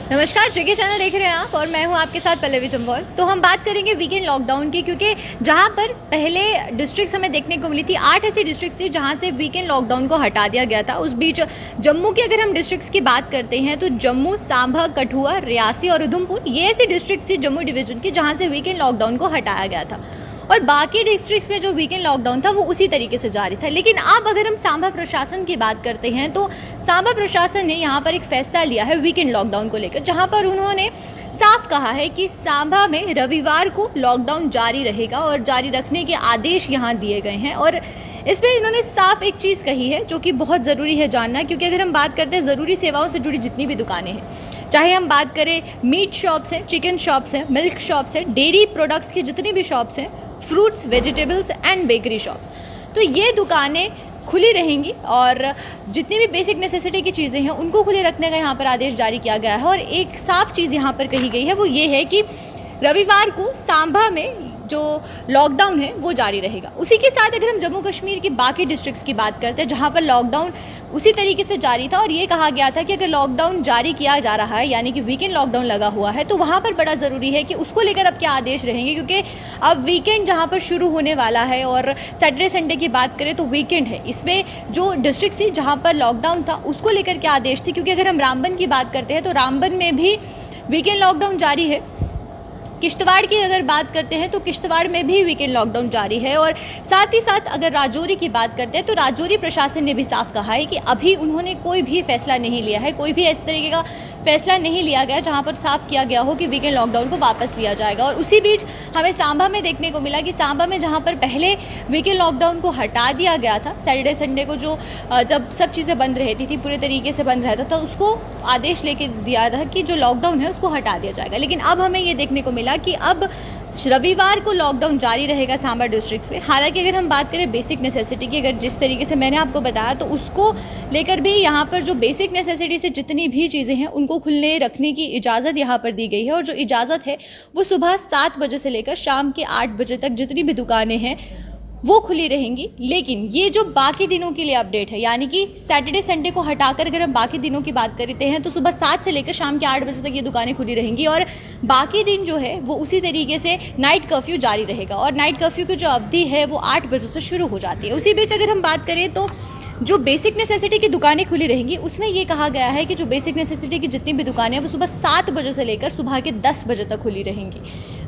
नमस्कार, जेके चैनल देख रहे हैं आप और मैं हूं आपके साथ पल्लवी जम्वाल। तो हम बात करेंगे वीकेंड लॉकडाउन की, क्योंकि जहां पर पहले डिस्ट्रिक्ट्स हमें देखने को मिली थी, 8 ऐसी डिस्ट्रिक्ट्स थी जहां से वीकेंड लॉकडाउन को हटा दिया गया था। उस बीच जम्मू की अगर हम डिस्ट्रिक्ट्स की बात करते हैं तो जम्मू, सांभा, कठुआ, रियासी और उधमपुर ये ऐसी डिस्ट्रिक्ट्स थी जम्मू डिवीजन की जहाँ से वीकेंड लॉकडाउन को हटाया गया था और बाकी डिस्ट्रिक्ट्स में जो वीकेंड लॉकडाउन था वो उसी तरीके से जारी था। लेकिन अब अगर हम सांभा प्रशासन की बात करते हैं तो सांभा प्रशासन ने यहाँ पर एक फैसला लिया है वीकेंड लॉकडाउन को लेकर, जहाँ पर उन्होंने साफ कहा है कि सांभा में रविवार को लॉकडाउन जारी रहेगा और जारी रखने के आदेश यहाँ दिए गए हैं। और इसमें इन्होंने साफ एक चीज़ कही है जो कि बहुत ज़रूरी है जानना, क्योंकि अगर हम बात करते हैं ज़रूरी सेवाओं से जुड़ी जितनी भी दुकानें हैं, चाहे हम बात करें मीट शॉप्स हैं, चिकन शॉप्स हैं, मिल्क शॉप्स हैं, डेयरी प्रोडक्ट्स की जितनी भी शॉप्स हैं, fruits, vegetables and bakery shops, तो ये दुकानें खुली रहेंगी और जितनी भी बेसिक नेसेसिटी की चीज़ें हैं उनको खुले रखने का यहाँ पर आदेश जारी किया गया है। और एक साफ चीज़ यहाँ पर कही गई है, वो ये है कि रविवार को सांभा में जो लॉकडाउन है वो जारी रहेगा। उसी के साथ अगर हम जम्मू कश्मीर की बाकी डिस्ट्रिक्ट्स की बात करते हैं जहाँ पर लॉकडाउन उसी तरीके से जारी था और ये कहा गया था कि अगर लॉकडाउन जारी किया जा रहा है, यानी कि वीकेंड लॉकडाउन लगा हुआ है, तो वहाँ पर बड़ा ज़रूरी है कि उसको लेकर अब क्या आदेश रहेंगे, क्योंकि अब वीकेंड जहाँ पर शुरू होने वाला है और सैटरडे संडे की बात करें तो वीकेंड है। इसमें जो डिस्ट्रिक्ट थी जहाँ पर लॉकडाउन था उसको लेकर क्या आदेश थी, क्योंकि अगर हम रामबन की बात करते हैं तो रामबन में भी वीकेंड लॉकडाउन जारी है। किश्तवाड़ की अगर बात करते हैं तो किश्तवाड़ में भी वीकेंड लॉकडाउन जारी है। और साथ ही साथ अगर राजौरी की बात करते हैं तो राजौरी प्रशासन ने भी साफ कहा है कि अभी उन्होंने कोई भी फैसला नहीं लिया है, कोई भी इस तरीके का फैसला नहीं लिया गया जहां पर साफ किया गया हो कि वीकेंड लॉकडाउन को वापस लिया जाएगा। और उसी बीच हमें सांभा में देखने को मिला कि सांभा में जहां पर पहले वीकेंड लॉकडाउन को हटा दिया गया था, सैटरडे संडे को जो जब सब चीज़ें बंद रहती थी, पूरे तरीके से बंद रहता था, उसको आदेश लेके दिया था कि जो लॉकडाउन है उसको हटा दिया जाएगा। लेकिन अब हमें ये देखने को मिला कि अब रविवार को लॉकडाउन जारी रहेगा सांभा डिस्ट्रिक्ट्स में। हालांकि अगर हम बात करें बेसिक नेसेसिटी की, अगर जिस तरीके से मैंने आपको बताया, तो उसको लेकर भी यहाँ पर जो बेसिक नेसेसिटी से जितनी भी चीज़ें हैं उनको खुलने रखने की इजाज़त यहाँ पर दी गई है। और जो इजाज़त है वो सुबह 7 बजे से लेकर शाम के 8 बजे तक जितनी भी दुकानें हैं वो खुली रहेंगी। लेकिन ये जो बाकी दिनों के लिए अपडेट है, यानी कि सैटरडे संडे को हटाकर अगर हम बाकी दिनों की बात करते हैं तो सुबह 7 से लेकर शाम के 8 बजे तक ये दुकानें खुली रहेंगी और बाकी दिन जो है वो उसी तरीके से नाइट कर्फ्यू जारी रहेगा। और नाइट कर्फ्यू की जो अवधि है वो 8 बजे से शुरू हो जाती है। उसी बीच अगर हम बात करें तो जो बेसिक नेसेसिटी की दुकानें खुली रहेंगी उसमें ये कहा गया है कि जो बेसिक नेसेसिटी की जितनी भी दुकानें हैं वो सुबह 7 बजे से लेकर सुबह के 10 बजे तक खुली रहेंगी।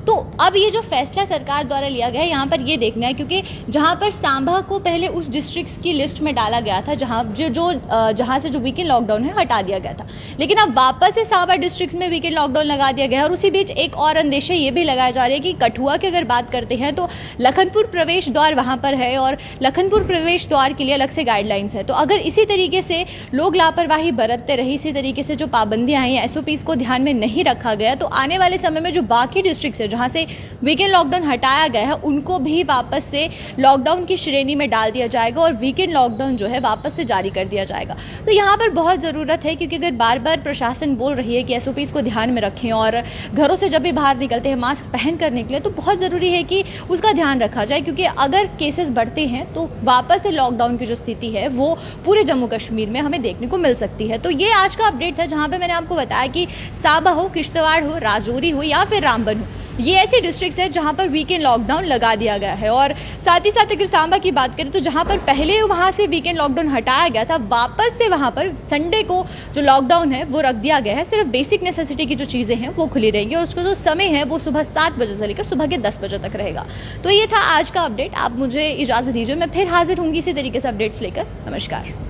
तो अब ये जो फैसला सरकार द्वारा लिया गया है, यहाँ पर ये देखना है, क्योंकि जहाँ पर सांभा को पहले उस डिस्ट्रिक्ट्स की लिस्ट में डाला गया था जहाँ से जो वीकेंड लॉकडाउन है हटा दिया गया था, लेकिन अब वापस से सांभा डिस्ट्रिक्ट में वीकेंड लॉकडाउन लगा दिया गया है। और उसी बीच एक और अंदेशा ये भी लगाया जा रहा है कि कठुआ की अगर बात करते हैं तो लखनपुर प्रवेश द्वार वहाँ पर है और लखनपुर प्रवेश द्वार के लिए अलग से गाइडलाइंस है। तो अगर इसी तरीके से लोग लापरवाही बरतते रहे, इसी तरीके से जो पाबंदियाँ हैं या SOPs को ध्यान में नहीं रखा गया, तो आने वाले समय में जो बाकी डिस्ट्रिक्ट्स है जहाँ से वीकेंड लॉकडाउन हटाया गया है उनको भी वापस से लॉकडाउन की श्रेणी में डाल दिया जाएगा और वीकेंड लॉकडाउन जो है वापस से जारी कर दिया जाएगा। तो यहाँ पर बहुत ज़रूरत है, क्योंकि अगर बार बार प्रशासन बोल रही है कि SOPs को ध्यान में रखें और घरों से जब भी बाहर निकलते हैं मास्क पहन कर निकले, तो बहुत ज़रूरी है कि उसका ध्यान रखा जाए, क्योंकि अगर केसेस बढ़ते हैं तो वापस से लॉकडाउन की जो स्थिति है वो पूरे जम्मू कश्मीर में हमें देखने को मिल सकती है। तो ये आज का अपडेट था जहाँ पे मैंने आपको बताया कि सांभा हो, किश्तवाड़ हो, राजौरी हो या फिर रामबन हो, ये ऐसी डिस्ट्रिक्ट्स हैं जहाँ पर वीकेंड लॉकडाउन लगा दिया गया है। और साथ ही साथ अगर सांभा की बात करें तो जहाँ पर पहले वहाँ से वीकेंड लॉकडाउन हटाया गया था, वापस से वहाँ पर संडे को जो लॉकडाउन है वो रख दिया गया है। सिर्फ बेसिक नेसेसिटी की जो चीज़ें हैं वो खुली रहेंगी और उसका जो समय है वो सुबह 7 बजे से लेकर सुबह के 10 बजे तक रहेगा। तो ये था आज का अपडेट। आप मुझे इजाज़त दीजिए, मैं फिर हाजिर होंगी इसी तरीके से अपडेट्स लेकर। नमस्कार।